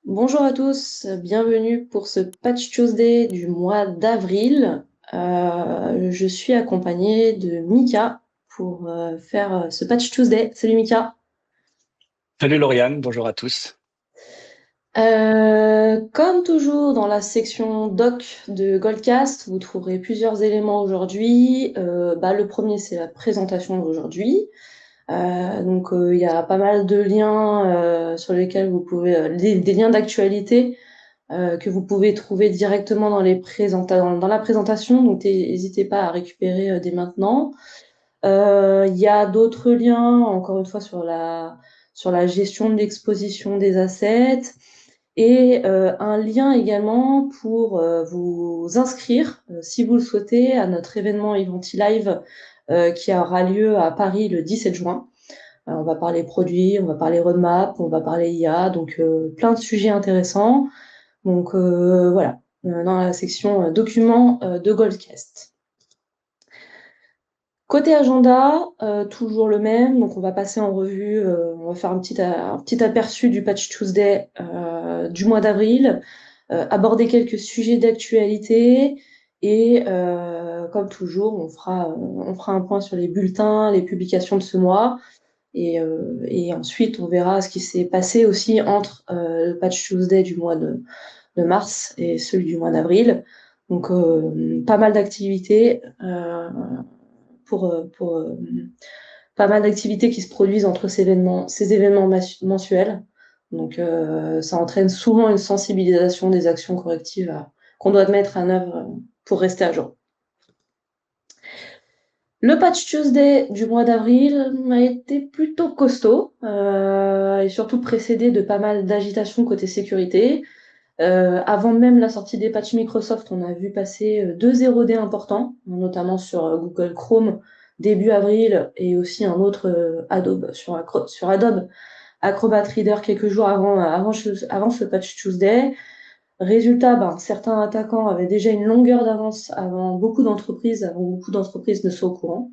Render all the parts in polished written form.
Bonjour à tous, bienvenue pour ce Patch Tuesday du mois d'avril. Je suis accompagnée de Mika pour faire ce Patch Tuesday. Salut Mika. Salut Lauriane, bonjour à tous. Comme toujours dans la section doc de Goldcast, vous trouverez plusieurs éléments aujourd'hui. Le premier, c'est la présentation d'aujourd'hui. Il y a pas mal de liens sur lesquels vous pouvez, des liens d'actualité que vous pouvez trouver directement dans la présentation, donc n'hésitez pas à récupérer dès maintenant. Il y a d'autres liens, encore une fois, sur la gestion de l'exposition des assets, et un lien également pour vous inscrire, si vous le souhaitez, à notre événement Eventi Live qui aura lieu à Paris le 17 juin. On va parler produits, on va parler roadmap, on va parler IA, donc plein de sujets intéressants. Donc voilà, dans la section documents de Goldcast. Côté agenda, toujours le même. Donc on va passer en revue, on va faire un petit aperçu du Patch Tuesday du mois d'avril, aborder quelques sujets d'actualité et comme toujours, on fera un point sur les bulletins, les publications de ce mois. Et ensuite, on verra ce qui s'est passé aussi entre le Patch Tuesday du mois de mars et celui du mois d'avril. Donc, pas mal d'activités pour pas mal d'activités qui se produisent entre ces événements mensuels. Donc, ça entraîne souvent une sensibilisation des actions correctives qu'on doit mettre en œuvre pour rester à jour. Le Patch Tuesday du mois d'avril a été plutôt costaud et surtout précédé de pas mal d'agitation côté sécurité. Avant même la sortie des patchs Microsoft, on a vu passer deux 0D importants, notamment sur Google Chrome début avril et aussi un autre Adobe sur Adobe Acrobat Reader quelques jours avant ce patch Tuesday. Résultat, certains attaquants avaient déjà une longueur d'avance avant beaucoup d'entreprises ne soient au courant.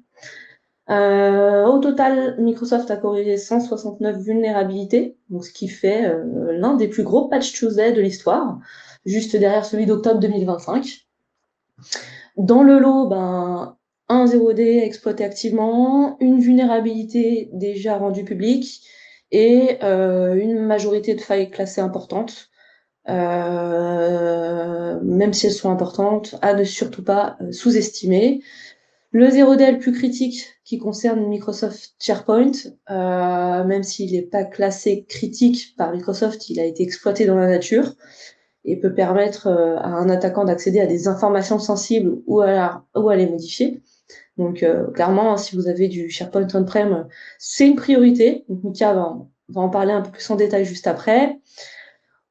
Au total, Microsoft a corrigé 169 vulnérabilités, donc ce qui fait l'un des plus gros patch Tuesday de l'histoire, juste derrière celui d'octobre 2025. Dans le lot, un 0D exploité activement, une vulnérabilité déjà rendue publique et une majorité de failles classées importantes. Même si elles sont importantes, à ne surtout pas sous-estimer. Le 0D le plus critique qui concerne Microsoft SharePoint, même s'il n'est pas classé critique par Microsoft, il a été exploité dans la nature et peut permettre à un attaquant d'accéder à des informations sensibles ou à les modifier. Donc clairement, si vous avez du SharePoint on-prem, c'est une priorité. Donc Mika va en parler un peu plus en détail juste après.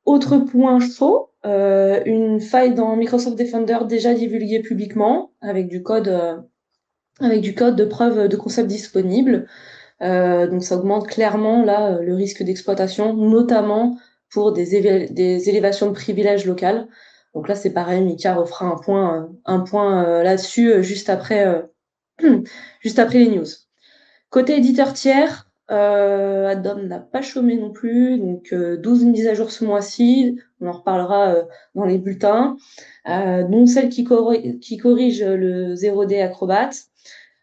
Autre point chaud, une faille dans Microsoft Defender déjà divulguée publiquement avec du code de preuve de concept disponible. Donc ça augmente clairement là le risque d'exploitation, notamment pour des élévations de privilèges locales. Donc là c'est pareil, Mika refera un point là-dessus juste après les news. Côté éditeur tiers, Addon n'a pas chômé non plus, donc 12 mises à jour ce mois-ci, on en reparlera dans les bulletins, dont celle qui corrige le 0D Acrobat.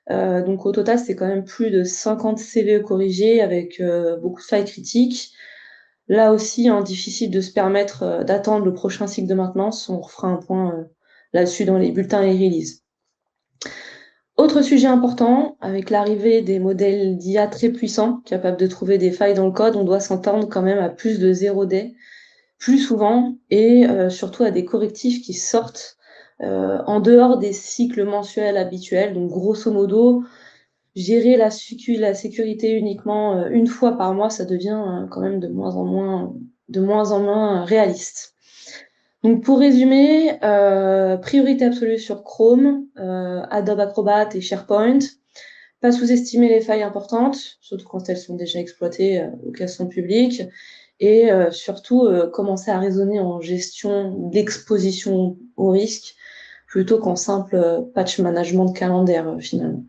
Donc au total, c'est quand même plus de 50 CVE corrigés avec beaucoup de failles critiques. Là aussi, difficile de se permettre d'attendre le prochain cycle de maintenance. On refera un point là-dessus dans les bulletins et les releases. Autre sujet important, avec l'arrivée des modèles d'IA très puissants, capables de trouver des failles dans le code, on doit s'entendre quand même à plus de 0D, plus souvent, et surtout à des correctifs qui sortent en dehors des cycles mensuels habituels. Donc grosso modo, gérer la sécurité uniquement une fois par mois, ça devient quand même de moins en moins réaliste. Donc pour résumer, priorité absolue sur Chrome, Adobe Acrobat et SharePoint. Pas sous-estimer les failles importantes, surtout quand elles sont déjà exploitées ou qu'elles sont publiques. Et surtout, commencer à raisonner en gestion d'exposition au risque plutôt qu'en simple patch management de calendaire finalement.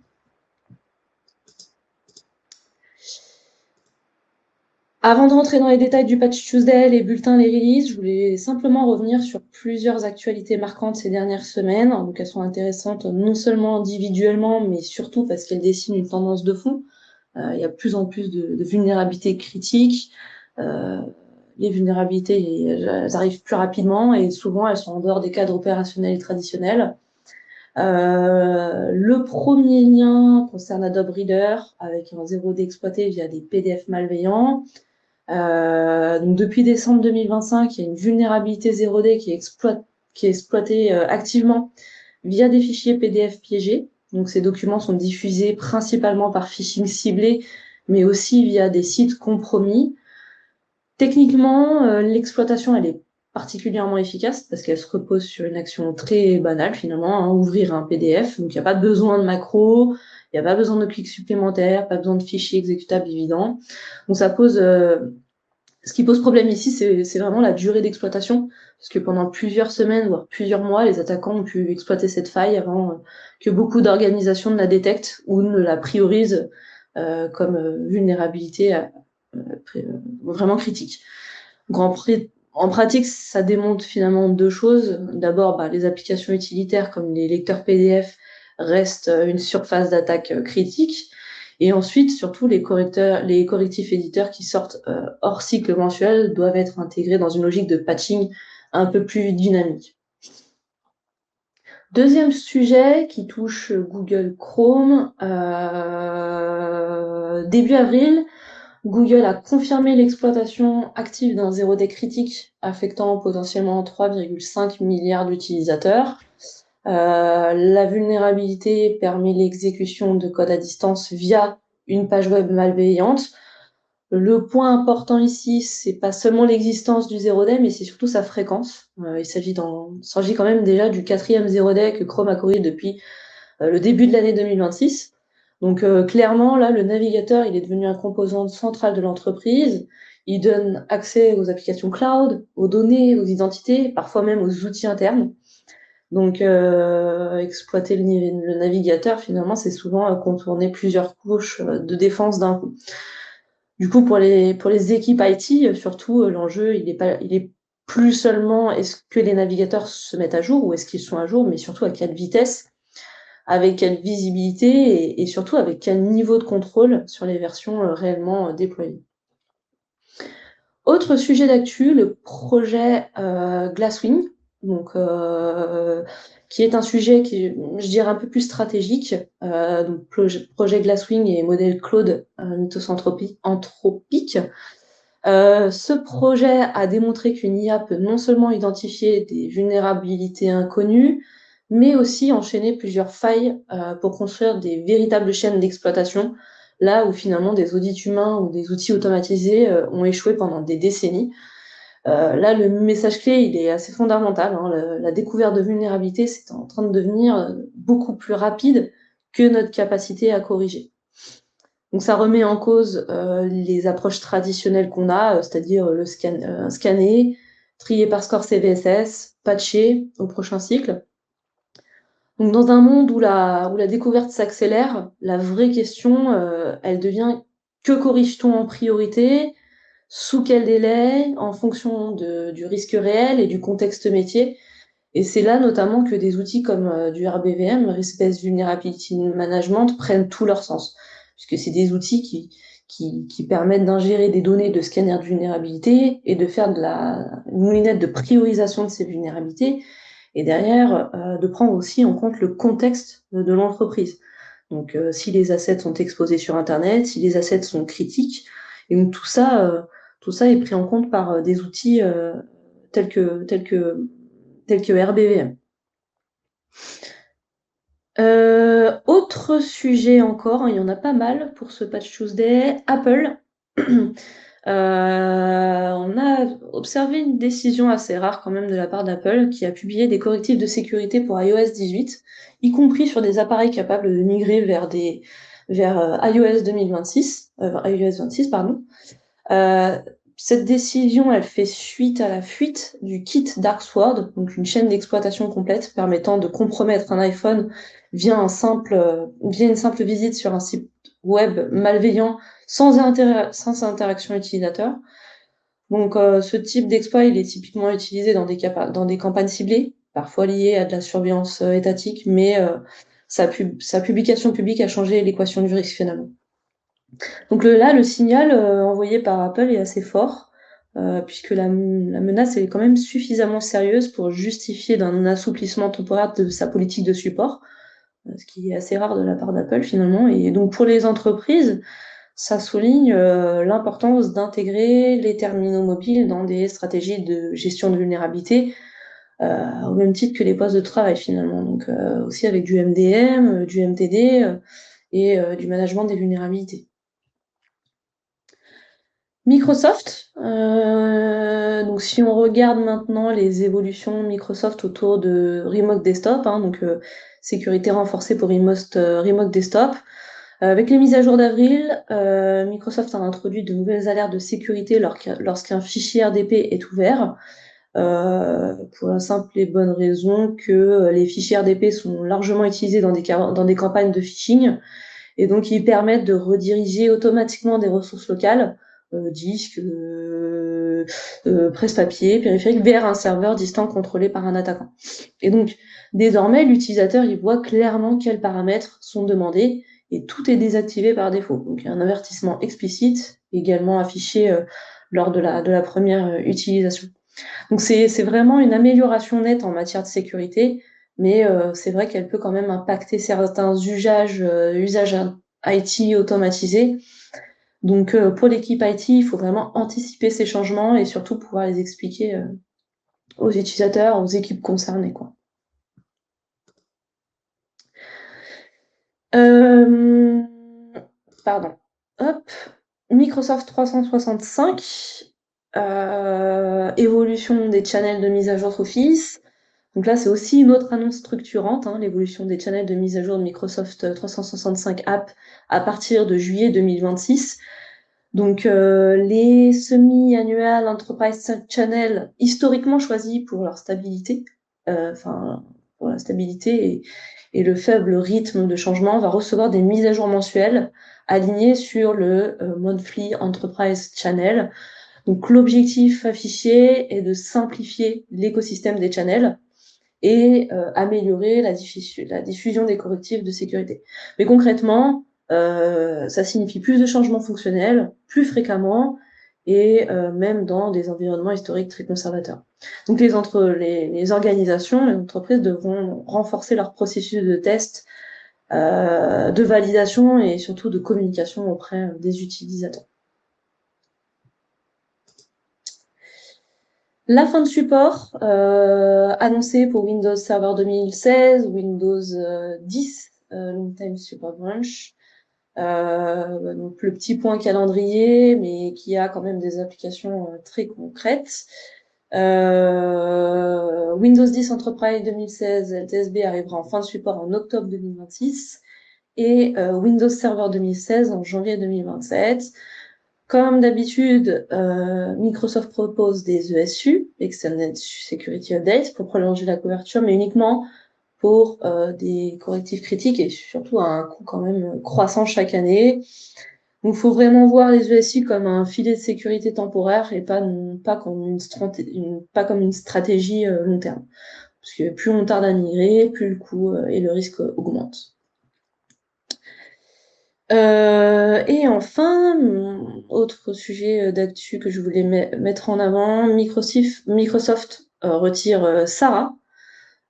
Avant de rentrer dans les détails du Patch Tuesday, les bulletins, les releases, je voulais simplement revenir sur plusieurs actualités marquantes ces dernières semaines. Donc elles sont intéressantes non seulement individuellement, mais surtout parce qu'elles dessinent une tendance de fond. Il y a de plus en plus de vulnérabilités critiques. Les vulnérabilités, elles arrivent plus rapidement et souvent elles sont en dehors des cadres opérationnels et traditionnels. Le premier lien concerne Adobe Reader avec un 0D exploité via des PDF malveillants. Donc depuis décembre 2025, il y a une vulnérabilité 0D qui est exploitée activement via des fichiers PDF piégés. Donc ces documents sont diffusés principalement par phishing ciblé, mais aussi via des sites compromis. Techniquement, l'exploitation, elle est particulièrement efficace parce qu'elle se repose sur une action très banale finalement, hein, ouvrir un PDF. Donc il n'y a pas besoin de macro, il n'y a pas besoin de clics supplémentaires, pas besoin de fichiers exécutables évidents. Donc ça pose ce qui pose problème ici, c'est vraiment la durée d'exploitation, parce que pendant plusieurs semaines, voire plusieurs mois, les attaquants ont pu exploiter cette faille avant que beaucoup d'organisations ne la détectent ou ne la priorisent comme vulnérabilité vraiment critique. Donc en pratique, ça démontre finalement deux choses. D'abord, les applications utilitaires comme les lecteurs PDF restent une surface d'attaque critique. Et ensuite, surtout, les correctifs éditeurs qui sortent hors cycle mensuel doivent être intégrés dans une logique de patching un peu plus dynamique. Deuxième sujet qui touche Google Chrome. Début avril, Google a confirmé l'exploitation active d'un 0D critique affectant potentiellement 3,5 milliards d'utilisateurs. La vulnérabilité permet l'exécution de code à distance via une page web malveillante. Le point important ici, c'est pas seulement l'existence du 0D, mais c'est surtout sa fréquence. Il s'agit quand même déjà du 4e 0D que Chrome a corrigé depuis le début de l'année 2026. Donc clairement, là, le navigateur, il est devenu un composant central de l'entreprise. Il donne accès aux applications cloud, aux données, aux identités, parfois même aux outils internes. Donc exploiter le navigateur, finalement, c'est souvent contourner plusieurs couches de défense d'un coup. Du coup, pour les équipes IT, surtout, l'enjeu, il est plus seulement est-ce que les navigateurs se mettent à jour ou est-ce qu'ils sont à jour, mais surtout à quelle vitesse, avec quelle visibilité et surtout avec quel niveau de contrôle sur les versions réellement déployées. Autre sujet d'actu, le projet Glasswing, donc, qui est un sujet qui, je dirais, un peu plus stratégique. Donc, projet Glasswing et modèle Claude Mythos Anthropique. Ce projet a démontré qu'une IA peut non seulement identifier des vulnérabilités inconnues, mais aussi enchaîner plusieurs failles pour construire des véritables chaînes d'exploitation, là où finalement des audits humains ou des outils automatisés ont échoué pendant des décennies. Là, le message clé, il est assez fondamental, hein. La découverte de vulnérabilité, c'est en train de devenir beaucoup plus rapide que notre capacité à corriger. Donc ça remet en cause les approches traditionnelles qu'on a, c'est-à-dire scanner, trier par score CVSS, patcher au prochain cycle. Donc dans un monde où la découverte s'accélère, la vraie question, elle devient que corrige-t-on en priorité, sous quel délai, en fonction du risque réel et du contexte métier. Et c'est là notamment que des outils comme du RBVM, Risk Based Vulnerability Management, prennent tout leur sens, puisque c'est des outils qui permettent d'ingérer des données de scanner de vulnérabilité et de faire une lunette de priorisation de ces vulnérabilités, et derrière, de prendre aussi en compte le contexte de l'entreprise. Donc, si les assets sont exposés sur Internet, si les assets sont critiques, et donc tout ça est pris en compte par des outils tels que RBVM. Autre sujet encore, hein, il y en a pas mal pour ce Patch Tuesday, Apple. On a observé une décision assez rare quand même de la part d'Apple qui a publié des correctifs de sécurité pour iOS 18, y compris sur des appareils capables de migrer vers iOS 2026, iOS 26, pardon. Cette décision, elle fait suite à la fuite du kit Darksword, donc une chaîne d'exploitation complète permettant de compromettre un iPhone via une simple visite sur un site web malveillant sans interaction utilisateur. Donc, ce type d'exploit, il est typiquement utilisé dans des campagnes ciblées, parfois liées à de la surveillance étatique, mais sa publication publique a changé l'équation du risque finalement. Donc là, le signal envoyé par Apple est assez fort, puisque la menace est quand même suffisamment sérieuse pour justifier d'un assouplissement temporaire de sa politique de support, ce qui est assez rare de la part d'Apple finalement. Et donc pour les entreprises, ça souligne l'importance d'intégrer les terminaux mobiles dans des stratégies de gestion de vulnérabilité, au même titre que les postes de travail finalement. Donc aussi avec du MDM, du MTD et du management des vulnérabilités. Microsoft, donc si on regarde maintenant les évolutions Microsoft autour de Remote Desktop, donc sécurité renforcée pour Remote Desktop. Avec les mises à jour d'avril, Microsoft a introduit de nouvelles alertes de sécurité lorsqu'un fichier RDP est ouvert, pour la simple et bonne raison que les fichiers RDP sont largement utilisés dans des campagnes de phishing, et donc ils permettent de rediriger automatiquement des ressources locales, disques, presse-papier, périphériques, vers un serveur distant contrôlé par un attaquant. Et donc, désormais, l'utilisateur il voit clairement quels paramètres sont demandés et tout est désactivé par défaut. Donc, il y a un avertissement explicite également affiché lors de la première utilisation. Donc, c'est vraiment une amélioration nette en matière de sécurité, mais c'est vrai qu'elle peut quand même impacter certains usages IT automatisés. Donc, pour l'équipe IT, il faut vraiment anticiper ces changements et surtout pouvoir les expliquer aux utilisateurs, aux équipes concernées, quoi. Pardon. Hop. Microsoft 365, évolution des channels de mise à jour Office. Donc là, c'est aussi une autre annonce structurante, l'évolution des channels de mise à jour de Microsoft 365 App à partir de juillet 2026. Donc les semi-annual Enterprise Channel, historiquement choisis pour leur stabilité, pour la stabilité et le faible rythme de changement, va recevoir des mises à jour mensuelles alignées sur le Monthly Enterprise Channel. Donc l'objectif affiché est de simplifier l'écosystème des channels et améliorer la diffusion des correctifs de sécurité. Mais concrètement, ça signifie plus de changements fonctionnels, plus fréquemment, et même dans des environnements historiques très conservateurs. Donc les organisations, les entreprises devront renforcer leur processus de test, de validation et surtout de communication auprès des utilisateurs. La fin de support annoncée pour Windows Server 2016, Windows 10 Long Time Support Branch. Donc le petit point calendrier, mais qui a quand même des applications très concrètes. Windows 10 Enterprise 2016 LTSB arrivera en fin de support en octobre 2026 et Windows Server 2016 en janvier 2027. Comme d'habitude, Microsoft propose des ESU, Extended Security Updates, pour prolonger la couverture, mais uniquement pour des correctifs critiques et surtout à un coût quand même croissant chaque année. Donc, il faut vraiment voir les ESU comme un filet de sécurité temporaire et pas comme une stratégie long terme. Parce que plus on tarde à migrer, plus le coût et le risque augmentent. Et enfin, autre sujet d'actu que je voulais mettre en avant, Microsoft retire SARA,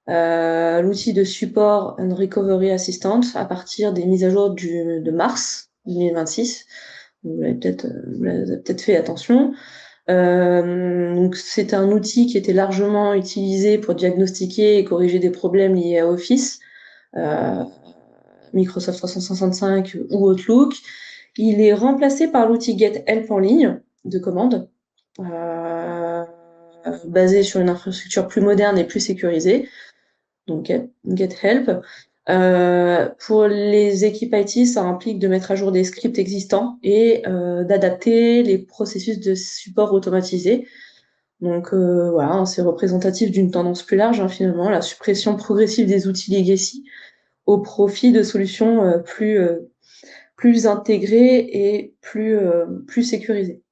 l'outil de support and recovery assistant, à partir des mises à jour de mars 2026. Vous avez peut-être fait attention. Donc c'est un outil qui était largement utilisé pour diagnostiquer et corriger des problèmes liés à Office, Microsoft 365 ou Outlook. Il est remplacé par l'outil GetHelp en ligne de commande, basé sur une infrastructure plus moderne et plus sécurisée. Donc GetHelp. Pour les équipes IT, ça implique de mettre à jour des scripts existants et d'adapter les processus de support automatisés. Donc voilà, c'est représentatif d'une tendance plus large, finalement, la suppression progressive des outils legacy au profit de solutions plus intégré et plus sécurisé.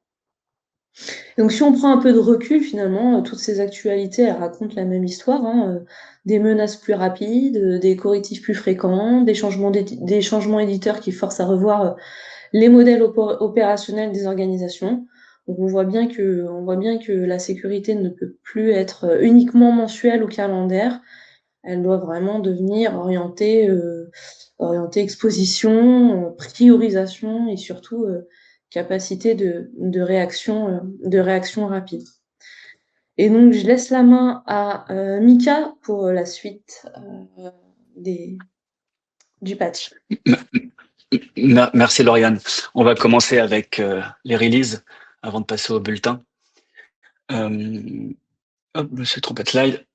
Donc si on prend un peu de recul, finalement, toutes ces actualités, elles racontent la même histoire, hein, des menaces plus rapides, des correctifs plus fréquents, des changements éditeurs qui forcent à revoir, les modèles opérationnels des organisations. Donc on voit bien que la sécurité ne peut plus être, uniquement mensuelle ou calendaire. Elle doit vraiment devenir orientée exposition, priorisation et surtout, capacité de réaction rapide. Et donc je laisse la main à, Mika pour la suite, des du patch. Merci Lauriane. On va commencer avec les releases avant de passer au bulletin. Hop, je me suis trompé de slide.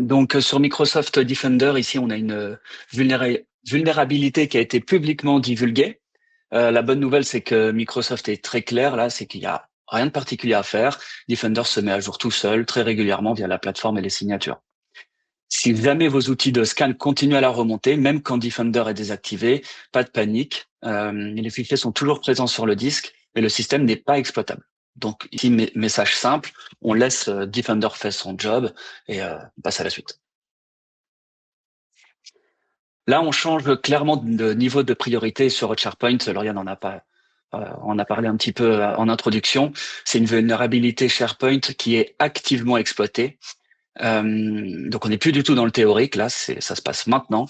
Donc sur Microsoft Defender, ici on a une vulnérabilité qui a été publiquement divulguée. La bonne nouvelle, c'est que Microsoft est très clair là, c'est qu'il y a rien de particulier à faire. Defender se met à jour tout seul, très régulièrement via la plateforme et les signatures. Si jamais vos outils de scan continuent à la remonter, même quand Defender est désactivé, pas de panique. Les fichiers sont toujours présents sur le disque, mais le système n'est pas exploitable. Donc ici, message simple, on laisse Defender faire son job et on passe à la suite. Là, on change clairement de niveau de priorité sur SharePoint. Lauriane en a pas, on a parlé un petit peu en introduction. C'est une vulnérabilité SharePoint qui est activement exploitée. Donc on n'est plus du tout dans le théorique, là, ça se passe maintenant.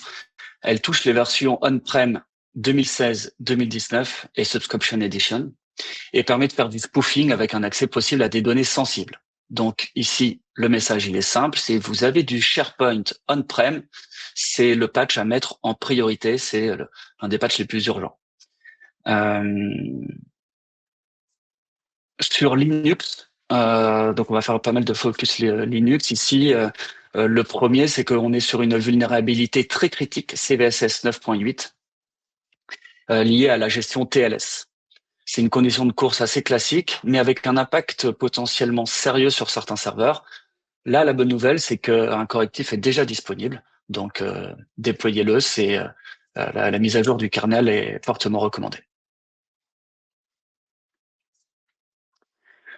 Elle touche les versions on-prem 2016-2019 et Subscription Edition et permet de faire du spoofing avec un accès possible à des données sensibles. Donc ici, le message, il est simple, c'est vous avez du SharePoint on-prem, c'est le patch à mettre en priorité, c'est un des patchs les plus urgents. Sur Linux, donc on va faire pas mal de focus Linux ici. Le premier, c'est qu'on est sur une vulnérabilité très critique, CVSS 9.8, liée à la gestion TLS. C'est une condition de course assez classique, mais avec un impact potentiellement sérieux sur certains serveurs. Là, la bonne nouvelle, c'est qu'un correctif est déjà disponible, donc déployez-le. C'est la mise à jour du kernel est fortement recommandée.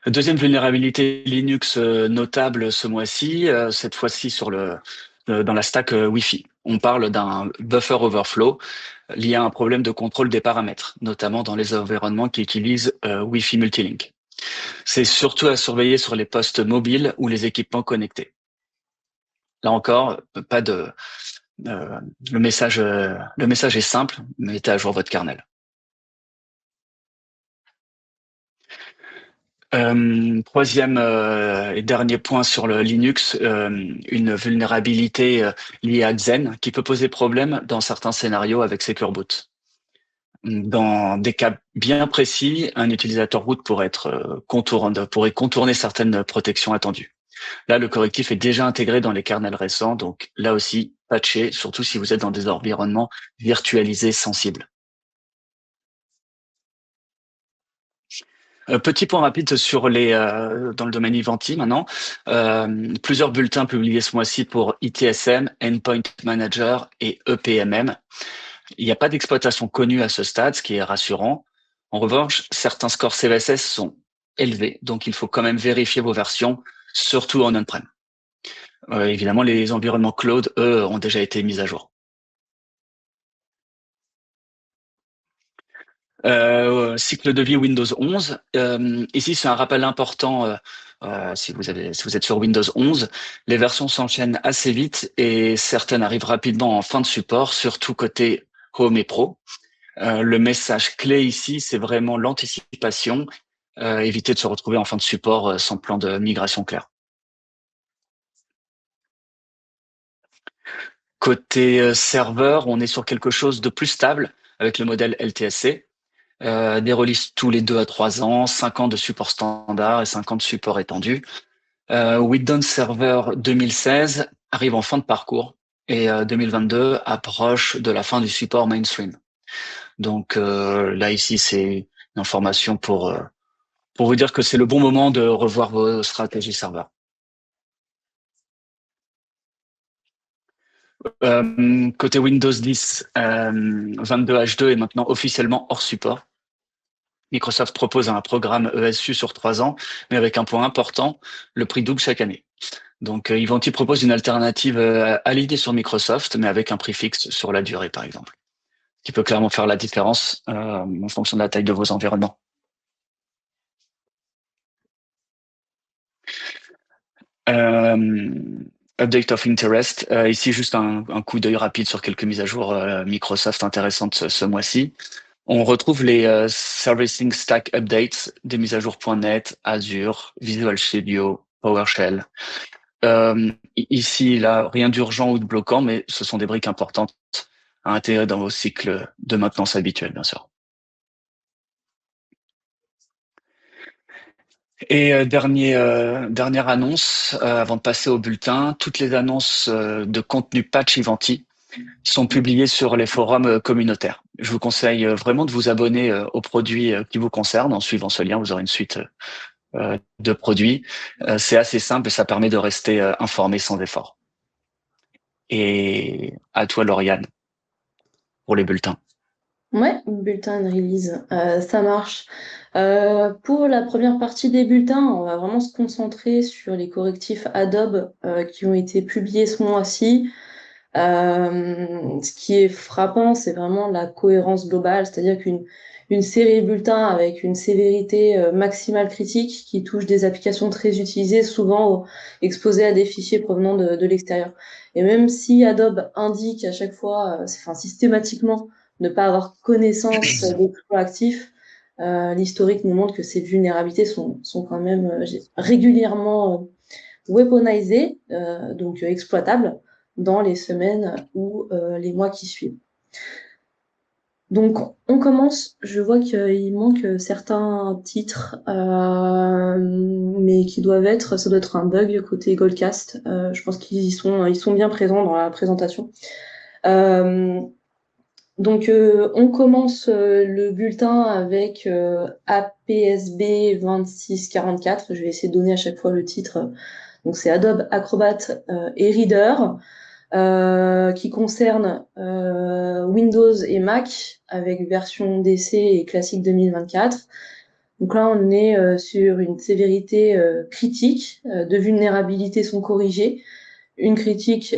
Deuxième vulnérabilité Linux notable ce mois-ci, cette fois-ci sur dans la stack Wi-Fi. On parle d'un buffer overflow lié à un problème de contrôle des paramètres, notamment dans les environnements qui utilisent Wi-Fi multilink. C'est surtout à surveiller sur les postes mobiles ou les équipements connectés. Là encore, pas de le message est simple, mettez à jour votre kernel. Troisième et dernier point sur le Linux, une vulnérabilité liée à Xen qui peut poser problème dans certains scénarios avec Secure Boot. Dans des cas bien précis, un utilisateur root pourrait contourner certaines protections attendues. Là, le correctif est déjà intégré dans les kernels récents, donc là aussi, patché, surtout si vous êtes dans des environnements virtualisés sensibles. Petit point rapide sur dans le domaine Ivanti maintenant. Plusieurs bulletins publiés ce mois-ci pour ITSM, Endpoint Manager et EPMM. Il n'y a pas d'exploitation connue à ce stade, ce qui est rassurant. En revanche, certains scores CVSS sont élevés, donc il faut quand même vérifier vos versions, surtout en on-prem. Évidemment, les environnements cloud, eux, ont déjà été mis à jour. Cycle de vie Windows 11. Ici, c'est un rappel important. Si vous êtes sur Windows 11, les versions s'enchaînent assez vite et certaines arrivent rapidement en fin de support, surtout côté Home et Pro. Le message clé ici, c'est vraiment l'anticipation, éviter de se retrouver en fin de support sans plan de migration clair. Côté serveur, on est sur quelque chose de plus stable avec le modèle LTSC. Des releases tous les 2 à 3 ans, 5 ans de support standard et 5 ans de support étendu. Windows Server 2016 arrive en fin de parcours et 2022 approche de la fin du support mainstream. Donc là ici c'est une information pour vous dire que c'est le bon moment de revoir vos stratégies serveurs. Côté Windows 10, 22H2 est maintenant officiellement hors support. Microsoft propose un programme ESU sur 3 ans, mais avec un point important, le prix double chaque année. Donc, Ivanti propose une alternative alignée sur Microsoft, mais avec un prix fixe sur la durée, par exemple, qui peut clairement faire la différence en fonction de la taille de vos environnements. Update of interest. Ici, juste un coup d'œil rapide sur quelques mises à jour Microsoft intéressantes ce mois-ci. On retrouve les Servicing Stack Updates des mises à jour .NET, Azure, Visual Studio, PowerShell. Ici, là, rien d'urgent ou de bloquant, mais ce sont des briques importantes à intégrer dans vos cycles de maintenance habituels, bien sûr. Et dernière annonce, avant de passer au bulletin, toutes les annonces de contenu patch Ivanti sont publiées sur les forums communautaires. Je vous conseille vraiment de vous abonner aux produits qui vous concernent. En suivant ce lien, vous aurez une suite de produits. C'est assez simple et ça permet de rester informé sans effort. Et à toi, Lauriane, pour les bulletins. Ouais, bulletin de release, ça marche. Pour la première partie des bulletins, on va vraiment se concentrer sur les correctifs Adobe qui ont été publiés ce mois-ci. Ce qui est frappant, c'est vraiment la cohérence globale, c'est-à-dire qu'une série de bulletins avec une sévérité maximale critique qui touche des applications très utilisées, souvent exposées à des fichiers provenant de l'extérieur. Et même si Adobe indique à chaque fois, enfin systématiquement, ne pas avoir connaissance d'exploits actifs, l'historique nous montre que ces vulnérabilités sont quand même régulièrement weaponisées, donc exploitables, dans les semaines ou les mois qui suivent. Donc, on commence. Je vois qu'il manque certains titres, mais qui doivent être, ça doit être un bug côté Goldcast. Je pense qu'ils sont bien présents dans la présentation. Donc, on commence le bulletin avec APSB 2644. Je vais essayer de donner à chaque fois le titre. Donc, c'est Adobe Acrobat et Reader. Qui concerne Windows et Mac avec version DC et classique 2024. Donc là, on est sur une sévérité critique. Deux vulnérabilités sont corrigées, une critique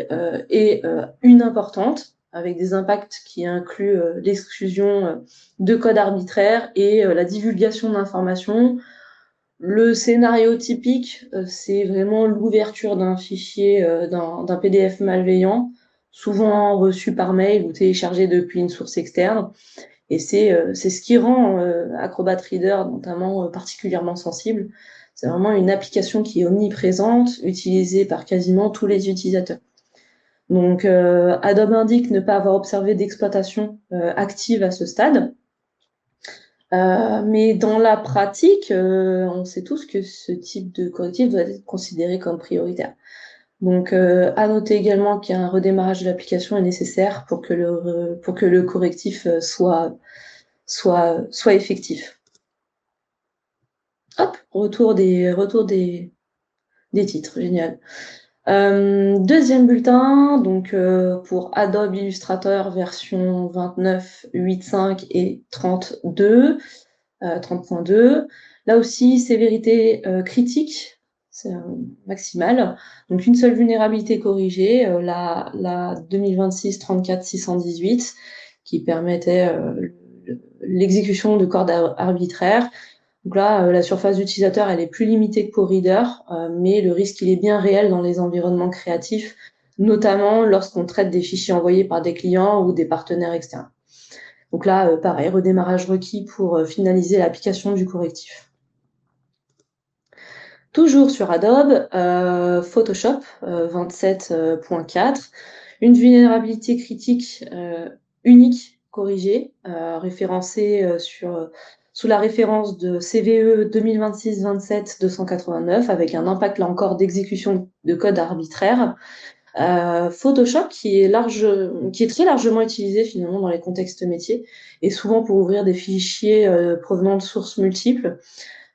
et une importante, avec des impacts qui incluent l'exclusion de codes arbitraires et la divulgation d'informations. Le scénario typique, c'est vraiment l'ouverture d'un fichier, d'un PDF malveillant, souvent reçu par mail ou téléchargé depuis une source externe. Et c'est ce qui rend Acrobat Reader notamment particulièrement sensible. C'est vraiment une application qui est omniprésente, utilisée par quasiment tous les utilisateurs. Donc, Adobe indique ne pas avoir observé d'exploitation active à ce stade. Mais dans la pratique, on sait tous que ce type de correctif doit être considéré comme prioritaire. Donc, à noter également qu'un redémarrage de l'application est nécessaire pour que le correctif soit effectif. Hop, retour des titres, génial. Deuxième bulletin, donc pour Adobe Illustrator version 29.8.5 et 32. 30.2. Là aussi, sévérité critique, c'est maximale. Donc, une seule vulnérabilité corrigée, la 2026-34-618, qui permettait l'exécution de cordes arbitraires. Donc là, la surface d'utilisateur, elle est plus limitée que pour Reader, mais le risque, il est bien réel dans les environnements créatifs, notamment lorsqu'on traite des fichiers envoyés par des clients ou des partenaires externes. Donc là, pareil, redémarrage requis pour finaliser l'application du correctif. Toujours sur Adobe, Photoshop 27.4, une vulnérabilité critique unique corrigée, référencée sous la référence de CVE 2026-27-289, avec un impact là encore d'exécution de code arbitraire. Photoshop qui est très largement utilisé finalement dans les contextes métiers et souvent pour ouvrir des fichiers provenant de sources multiples.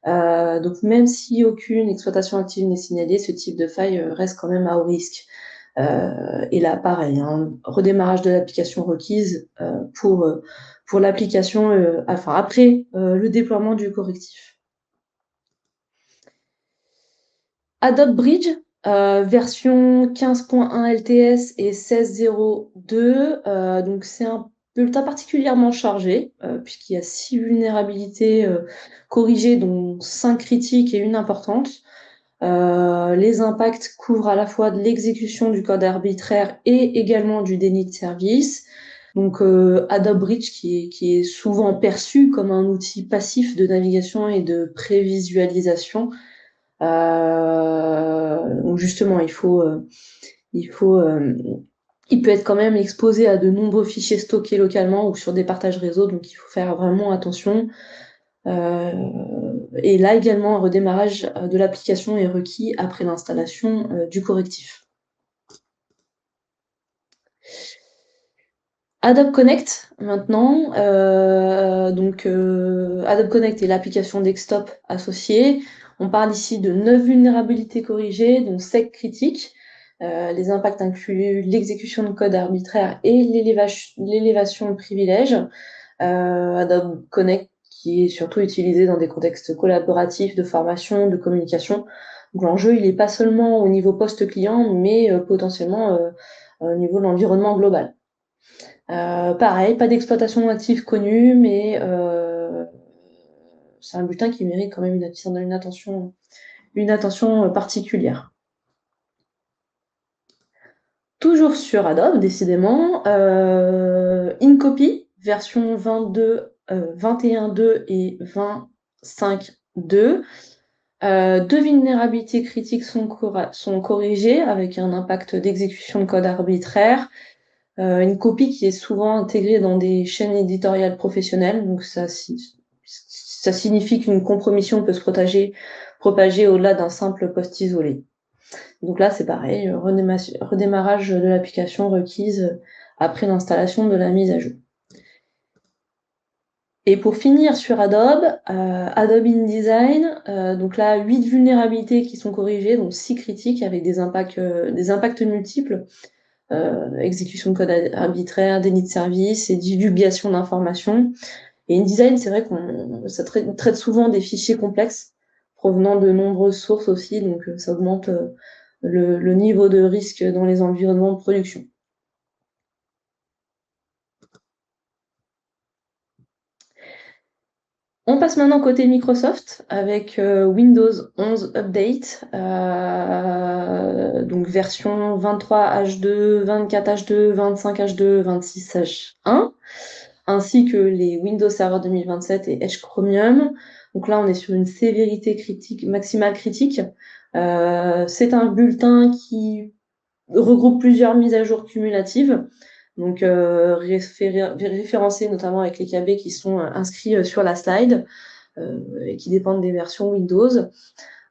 Donc même si aucune exploitation active n'est signalée, ce type de faille reste quand même à haut risque. Et là, pareil, hein, redémarrage de l'application requise pour l'application, enfin après le déploiement du correctif. Adobe Bridge, version 15.1 LTS et 16.02. Donc c'est un bulletin particulièrement chargé, puisqu'il y a 6 vulnérabilités corrigées, dont 5 critiques et une importante. Les impacts couvrent à la fois de l'exécution du code arbitraire et également du déni de service. Donc Adobe Bridge qui est souvent perçu comme un outil passif de navigation et de prévisualisation. Donc justement, il peut être quand même exposé à de nombreux fichiers stockés localement ou sur des partages réseau, donc il faut faire vraiment attention. Et là également, un redémarrage de l'application est requis après l'installation du correctif. Adobe Connect, maintenant. Adobe Connect est l'application desktop associée. On parle ici de 9 vulnérabilités corrigées, dont 7 critiques. Les impacts incluent l'exécution de code arbitraire et l'élévation de privilèges. Adobe Connect qui est surtout utilisé dans des contextes collaboratifs, de formation, de communication. Donc l'enjeu, il n'est pas seulement au niveau post-client, mais potentiellement au niveau de l'environnement global. Pareil, pas d'exploitation active connue, mais c'est un bulletin qui mérite quand même une attention particulière. Toujours sur Adobe, décidément, InCopy, version 21.2 et 25.2. 2 vulnérabilités critiques sont corrigées avec un impact d'exécution de code arbitraire. Une copie qui est souvent intégrée dans des chaînes éditoriales professionnelles, donc ça signifie qu'une compromission peut se propager au-delà d'un simple post isolé. Donc là, c'est pareil, redémarrage de l'application requise après l'installation de la mise à jour. Et pour finir sur Adobe, Adobe InDesign, donc là, 8 vulnérabilités qui sont corrigées, donc 6 critiques avec des impacts multiples. Exécution de code arbitraire, déni de service et divulgation d'informations. Et InDesign, c'est vrai ça traite souvent des fichiers complexes provenant de nombreuses sources aussi, donc ça augmente le niveau de risque dans les environnements de production. On passe maintenant côté Microsoft avec Windows 11 Update, donc version 23H2, 24H2, 25H2, 26H1, ainsi que les Windows Server 2027 et Edge Chromium. Donc là, on est sur une sévérité maximale critique. C'est un bulletin qui regroupe plusieurs mises à jour cumulatives, donc référencées notamment avec les KB qui sont inscrits sur la slide et qui dépendent des versions Windows.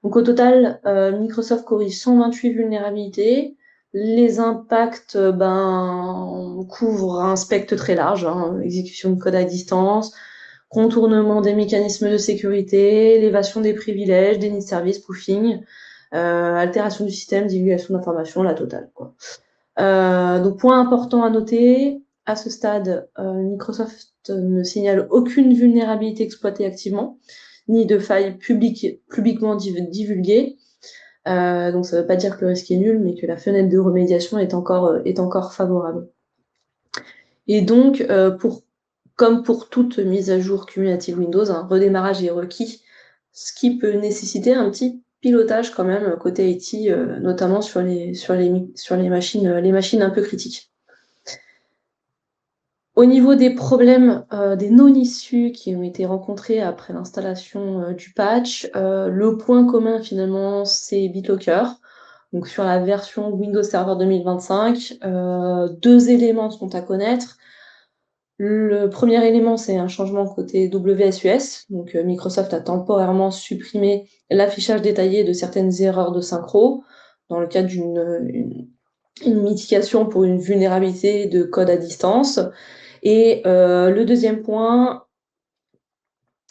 Donc au total, Microsoft corrige 128 vulnérabilités. Les impacts couvrent un spectre très large, hein, exécution de code à distance, contournement des mécanismes de sécurité, élévation des privilèges, déni de service, spoofing, altération du système, divulgation d'informations, la totale, quoi. Donc point important à noter, à ce stade, Microsoft ne signale aucune vulnérabilité exploitée activement, ni de faille publiquement divulguée. Donc ça ne veut pas dire que le risque est nul, mais que la fenêtre de remédiation est encore favorable. Et donc, comme pour toute mise à jour cumulative Windows, un redémarrage est requis, ce qui peut nécessiter un petit pilotage quand même côté IT, notamment sur les machines un peu critiques. Au niveau des problèmes, des non-issues qui ont été rencontrés après l'installation du patch, le point commun finalement, c'est BitLocker. Donc sur la version Windows Server 2025, 2 éléments sont à connaître. Le premier élément, c'est un changement côté WSUS. Donc Microsoft a temporairement supprimé l'affichage détaillé de certaines erreurs de synchro dans le cadre d'une mitigation pour une vulnérabilité de code à distance. Et le deuxième point,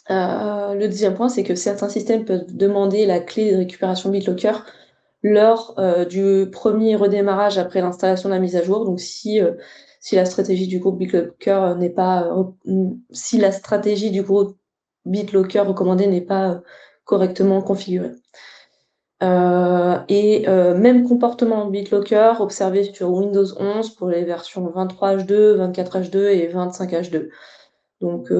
c'est que certains systèmes peuvent demander la clé de récupération BitLocker lors du premier redémarrage après l'installation de la mise à jour. Donc si la stratégie du groupe BitLocker n'est pas si la stratégie du groupe BitLocker recommandée n'est pas correctement configurée. Même comportement BitLocker observé sur Windows 11 pour les versions 23H2, 24H2 et 25H2. Donc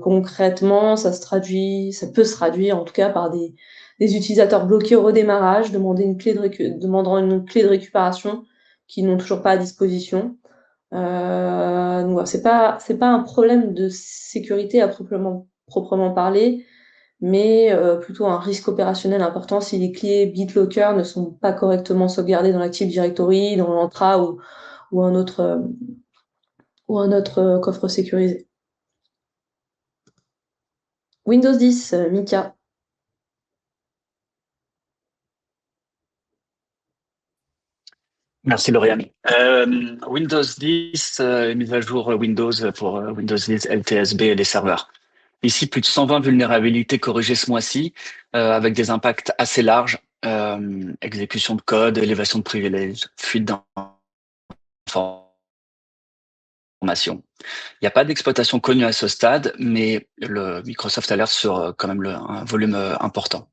concrètement, ça peut se traduire en tout cas par des utilisateurs bloqués au redémarrage, demandant une clé de récupération qu'ils n'ont toujours pas à disposition. Donc voilà, c'est pas un problème de sécurité à proprement parler, mais plutôt un risque opérationnel important si les clés BitLocker ne sont pas correctement sauvegardées dans l'Active Directory, dans l'Entra ou un autre coffre sécurisé. Windows 10, Mika. Merci Lauriane. Windows 10, mise à jour Windows pour Windows 10 LTSB et les serveurs. Ici, plus de 120 vulnérabilités corrigées ce mois-ci, avec des impacts assez larges. Exécution de code, élévation de privilèges, fuite d'informations. Il n'y a pas d'exploitation connue à ce stade, mais le Microsoft alerte sur quand même un volume important.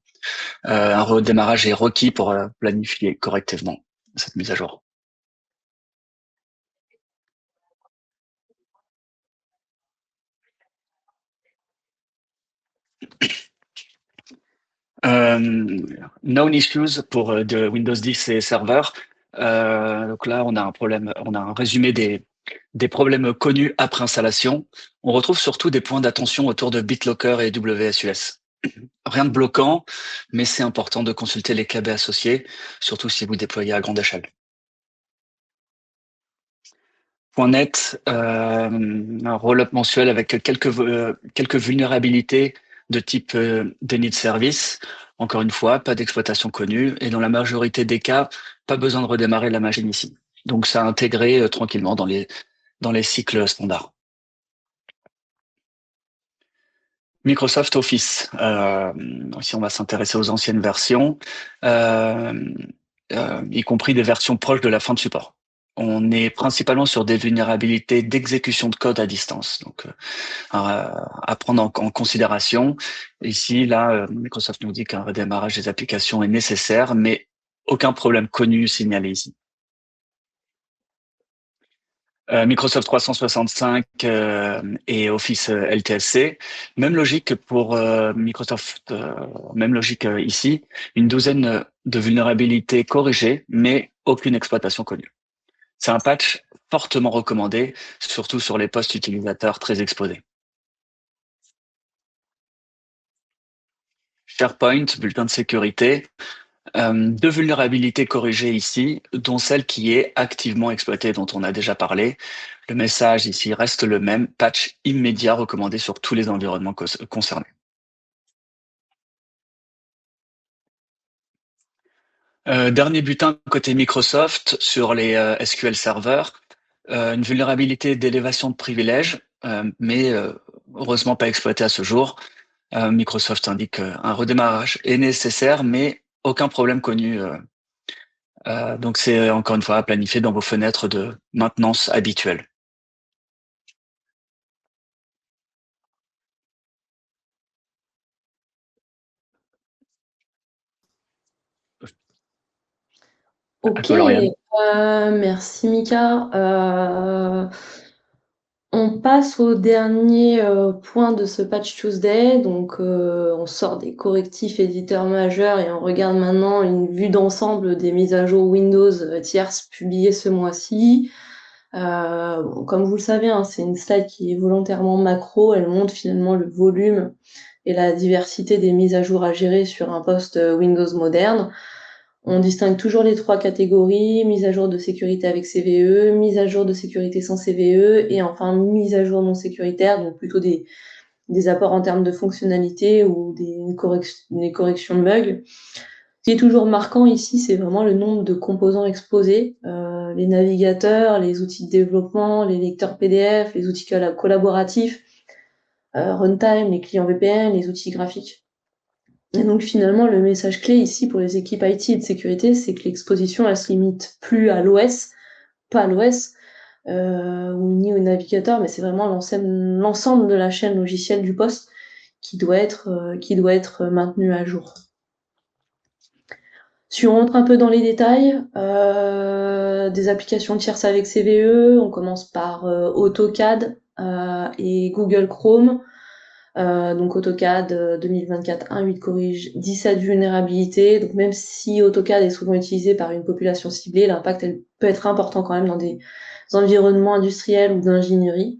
Un redémarrage est requis pour planifier correctement cette mise à jour. Known issues pour de Windows 10 et serveurs. Donc là, on a un résumé des problèmes connus après installation. On retrouve surtout des points d'attention autour de BitLocker et WSUS. Rien de bloquant, mais c'est important de consulter les KB associés, surtout si vous déployez à grande échelle. .NET, un roll-up mensuel avec quelques vulnérabilités de type déni de service. Encore une fois, pas d'exploitation connue et dans la majorité des cas, pas besoin de redémarrer la machine ici. Donc ça a intégré tranquillement dans les cycles standards. Microsoft Office, si on va s'intéresser aux anciennes versions, y compris des versions proches de la fin de support. On est principalement sur des vulnérabilités d'exécution de code à distance, donc à prendre en considération. Ici, là, Microsoft nous dit qu'un redémarrage des applications est nécessaire, mais aucun problème connu signalé ici. Microsoft 365 et Office LTSC, même logique pour Microsoft, même logique ici, une douzaine de vulnérabilités corrigées, mais aucune exploitation connue. C'est un patch fortement recommandé, surtout sur les postes utilisateurs très exposés. SharePoint, bulletin de sécurité, deux vulnérabilités corrigées ici, dont celle qui est activement exploitée, dont on a déjà parlé. Le message ici reste le même, patch immédiat recommandé sur tous les environnements concernés. Dernier butin côté Microsoft sur les SQL serveurs, une vulnérabilité d'élévation de privilèges, mais heureusement pas exploitée à ce jour. Microsoft indique qu'un redémarrage est nécessaire, mais aucun problème connu. Donc c'est encore une fois à planifier dans vos fenêtres de maintenance habituelles. Ok, merci Mika. On passe au dernier point de ce Patch Tuesday. Donc, on sort des correctifs éditeurs majeurs et on regarde maintenant une vue d'ensemble des mises à jour Windows tierces publiées ce mois-ci. Comme vous le savez, hein, c'est une slide qui est volontairement macro. Elle montre finalement le volume et la diversité des mises à jour à gérer sur un poste Windows moderne. On distingue toujours les trois catégories, mise à jour de sécurité avec CVE, mise à jour de sécurité sans CVE, et enfin mise à jour non sécuritaire, donc plutôt des apports en termes de fonctionnalité ou des corrections de bugs. Ce qui est toujours marquant ici, c'est vraiment le nombre de composants exposés, les navigateurs, les outils de développement, les lecteurs PDF, les outils collaboratifs, runtime, les clients VPN, les outils graphiques. Et donc finalement, le message clé ici pour les équipes IT et de sécurité, c'est que l'exposition, elle se limite plus à l'OS, pas à l'OS, ni au navigateur, mais c'est vraiment l'ensemble de la chaîne logicielle du poste qui doit être maintenu à jour. Si on rentre un peu dans les détails, des applications tierces avec CVE, on commence par AutoCAD et Google Chrome. Donc AutoCAD 2024 1.8 corrige 17 vulnérabilités. Donc même si AutoCAD est souvent utilisé par une population ciblée, l'impact peut être important quand même dans des environnements industriels ou d'ingénierie.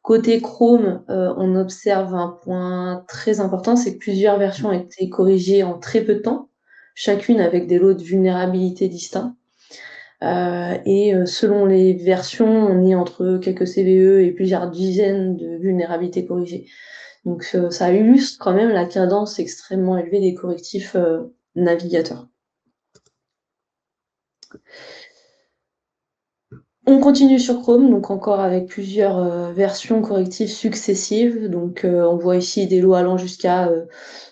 Côté Chrome, on observe un point très important, c'est que plusieurs versions ont été corrigées en très peu de temps, chacune avec des lots de vulnérabilité distincts. Et selon les versions, on est entre quelques CVE et plusieurs dizaines de vulnérabilités corrigées. Donc ça illustre quand même la cadence extrêmement élevée des correctifs navigateurs. On continue sur Chrome, donc encore avec plusieurs versions correctives successives. Donc on voit ici des lots allant jusqu'à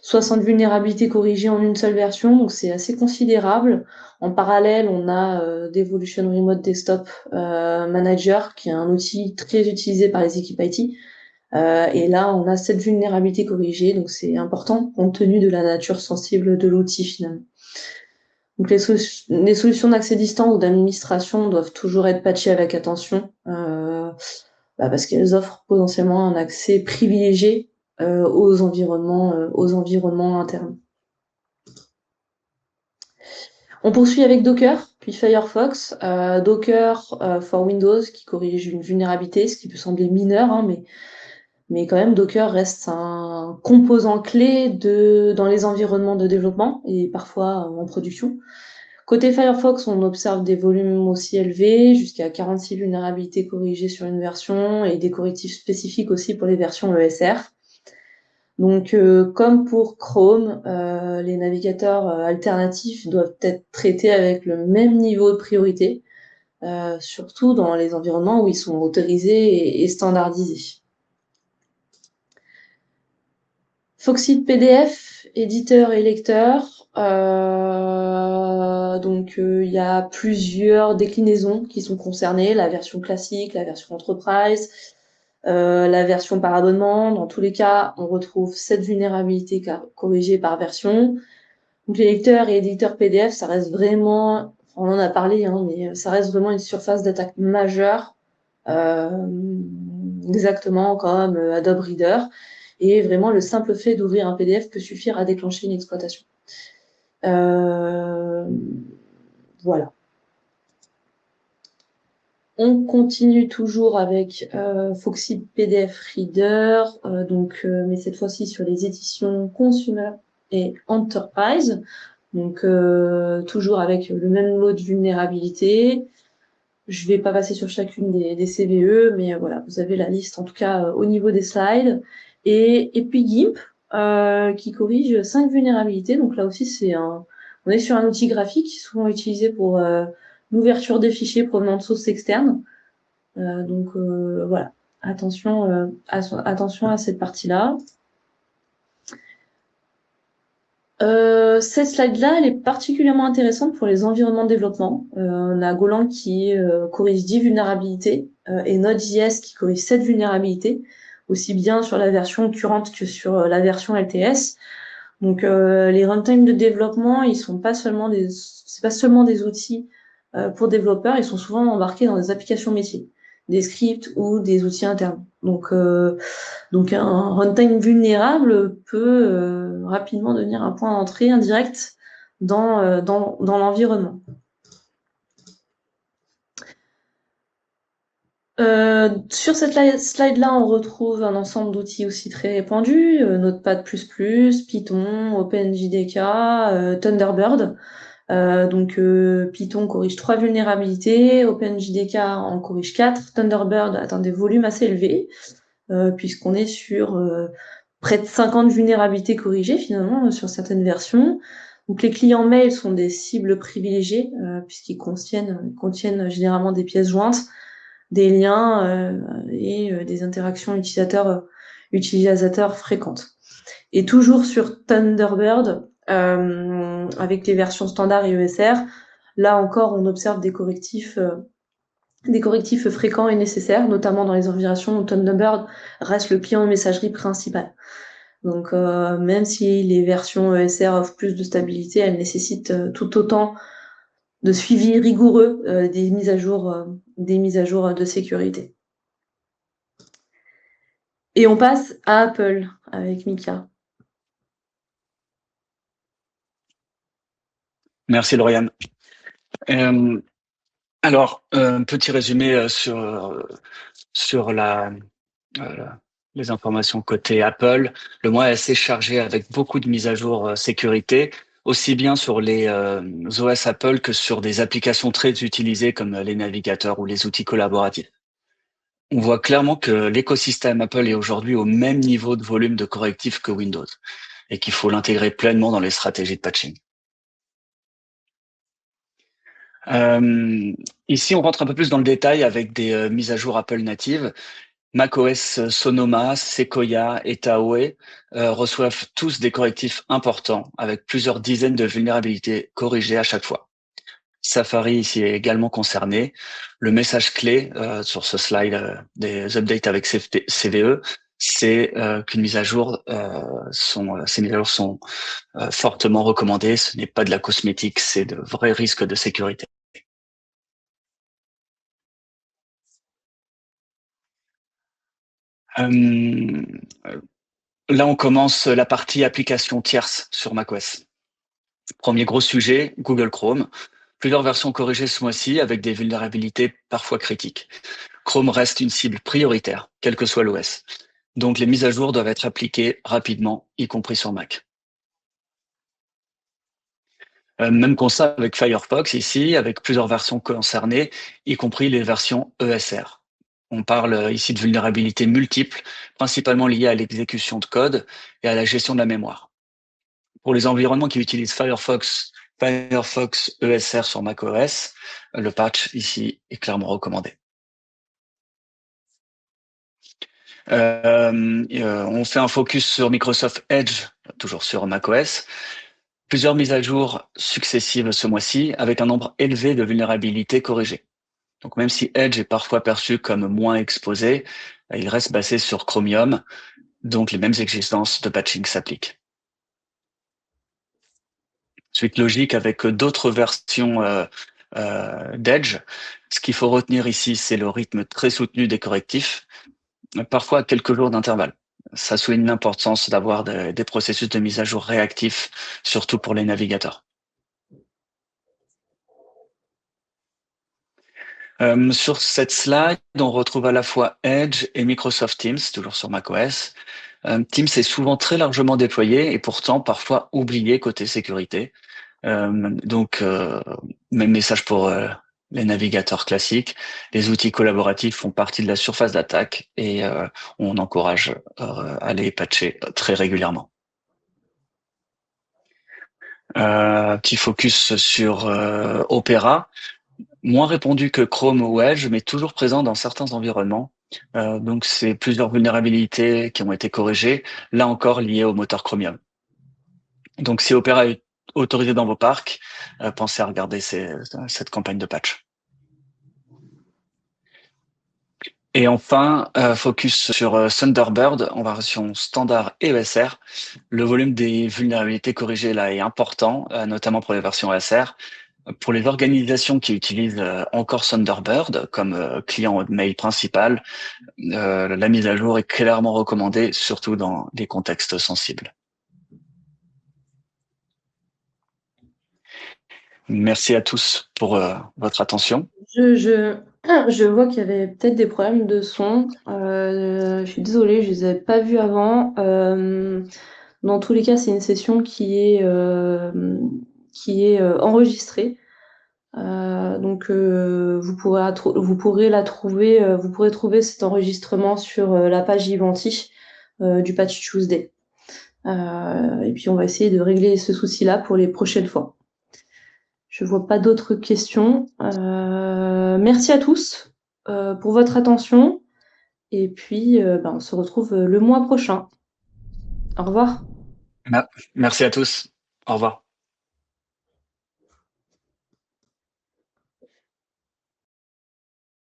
60 vulnérabilités corrigées en une seule version, donc c'est assez considérable. En parallèle, on a Devolution Remote Desktop Manager, qui est un outil très utilisé par les équipes IT. Et là, on a 7 vulnérabilités corrigées, donc c'est important compte tenu de la nature sensible de l'outil finalement. Donc les solutions d'accès distant ou d'administration doivent toujours être patchées avec attention, parce qu'elles offrent potentiellement un accès privilégié aux environnements internes. On poursuit avec Docker, puis Firefox. Docker for Windows qui corrige une vulnérabilité, ce qui peut sembler mineur, hein, mais quand même Docker reste un composant clé dans les environnements de développement et parfois en production. Côté Firefox, on observe des volumes aussi élevés, jusqu'à 46 vulnérabilités corrigées sur une version et des correctifs spécifiques aussi pour les versions ESR. Donc, comme pour Chrome, les navigateurs alternatifs doivent être traités avec le même niveau de priorité, surtout dans les environnements où ils sont autorisés et standardisés. Foxit PDF, éditeur et lecteur. Donc il y a plusieurs déclinaisons qui sont concernées, la version classique, la version enterprise, la version par abonnement. Dans tous les cas, on retrouve 7 vulnérabilités corrigées par version. Donc les lecteurs et éditeurs PDF, ça reste vraiment, on en a parlé, hein, mais ça reste vraiment une surface d'attaque majeure, exactement comme Adobe Reader. Et vraiment, le simple fait d'ouvrir un PDF peut suffire à déclencher une exploitation. Voilà. On continue toujours avec Foxit PDF Reader, mais cette fois-ci sur les éditions Consumer et Enterprise. Donc toujours avec le même lot de vulnérabilité. Je ne vais pas passer sur chacune des CVE, mais voilà, vous avez la liste en tout cas au niveau des slides. Et puis GIMP, qui corrige 5 vulnérabilités. Donc là aussi, on est sur un outil graphique souvent utilisé pour l'ouverture des fichiers provenant de sources externes. Voilà, attention à cette partie-là. Cette slide-là, elle est particulièrement intéressante pour les environnements de développement. On a Golang qui corrige 10 vulnérabilités et Node.js qui corrige 7 vulnérabilités, aussi bien sur la version currente que sur la version LTS. Donc les runtimes de développement, c'est pas seulement des outils pour développeurs, ils sont souvent embarqués dans des applications métiers, des scripts ou des outils internes. Donc un runtime vulnérable peut rapidement devenir un point d'entrée indirect dans l'environnement. Sur cette slide-là, on retrouve un ensemble d'outils aussi très répandus, Notepad++, Python, OpenJDK, Thunderbird. Python corrige 3 vulnérabilités, OpenJDK en corrige 4, Thunderbird atteint des volumes assez élevés, puisqu'on est sur près de 50 vulnérabilités corrigées finalement sur certaines versions. Donc les clients mail sont des cibles privilégiées, puisqu'ils contiennent généralement des pièces jointes, des liens et des interactions utilisateurs fréquentes. Et toujours sur Thunderbird, avec les versions standard et ESR, là encore, on observe des correctifs fréquents et nécessaires, notamment dans les environnements où Thunderbird reste le client de messagerie principal. Donc, même si les versions ESR offrent plus de stabilité, elles nécessitent tout autant de suivi rigoureux des mises à jour de sécurité. Et on passe à Apple avec Mika. Merci Lauriane. Alors, petit résumé sur les informations côté Apple. Le mois est assez chargé avec beaucoup de mises à jour sécurité, aussi bien sur les OS Apple que sur des applications très utilisées comme les navigateurs ou les outils collaboratifs. On voit clairement que l'écosystème Apple est aujourd'hui au même niveau de volume de correctifs que Windows et qu'il faut l'intégrer pleinement dans les stratégies de patching. Ici, on rentre un peu plus dans le détail avec des mises à jour Apple natives. macOS Sonoma, Sequoia et Tahoe reçoivent tous des correctifs importants avec plusieurs dizaines de vulnérabilités corrigées à chaque fois. Safari ici est également concerné. Le message clé sur ce slide des updates avec CVE, c'est qu'une mise à jour, ces mises à jour sont fortement recommandées. Ce n'est pas de la cosmétique, c'est de vrais risques de sécurité. Là, on commence la partie application tierce sur macOS. Premier gros sujet, Google Chrome. Plusieurs versions corrigées ce mois-ci avec des vulnérabilités parfois critiques. Chrome reste une cible prioritaire, quel que soit l'OS. Donc, les mises à jour doivent être appliquées rapidement, y compris sur Mac. Même constat avec Firefox ici, avec plusieurs versions concernées, y compris les versions ESR. On parle ici de vulnérabilités multiples, principalement liées à l'exécution de code et à la gestion de la mémoire. Pour les environnements qui utilisent Firefox ESR sur macOS, le patch ici est clairement recommandé. On fait un focus sur Microsoft Edge, toujours sur macOS. Plusieurs mises à jour successives ce mois-ci, avec un nombre élevé de vulnérabilités corrigées. Donc même si Edge est parfois perçu comme moins exposé, il reste basé sur Chromium, donc les mêmes exigences de patching s'appliquent. Suite logique avec d'autres versions d'Edge. Ce qu'il faut retenir ici, c'est le rythme très soutenu des correctifs, parfois à quelques jours d'intervalle. Ça souligne l'importance d'avoir des processus de mise à jour réactifs, surtout pour les navigateurs. Sur cette slide, on retrouve à la fois Edge et Microsoft Teams, toujours sur macOS. Teams est souvent très largement déployé et pourtant parfois oublié côté sécurité. Donc, même message pour les navigateurs classiques. Les outils collaboratifs font partie de la surface d'attaque et on encourage à les patcher très régulièrement. Petit focus sur Opera. Moins répandu que Chrome ou Edge, mais toujours présent dans certains environnements. Donc, c'est plusieurs vulnérabilités qui ont été corrigées, là encore liées au moteur Chromium. Donc, si Opera est autorisé dans vos parcs, pensez à regarder cette campagne de patch. Et enfin, focus sur Thunderbird en version standard et ESR. Le volume des vulnérabilités corrigées là est important, notamment pour les versions ESR. Pour les organisations qui utilisent encore Thunderbird comme client de mail principal, la mise à jour est clairement recommandée, surtout dans des contextes sensibles. Merci à tous pour votre attention. Je vois qu'il y avait peut-être des problèmes de son. Je suis désolée, je les avais pas vus avant. Dans tous les cas, c'est une session qui est enregistrée. Donc vous pourrez trouver cet enregistrement sur la page Ivanti du Patch Tuesday. Et puis on va essayer de régler ce souci-là pour les prochaines fois. Je vois pas d'autres questions. Merci à tous pour votre attention. Et puis on se retrouve le mois prochain. Au revoir. Merci à tous. Au revoir.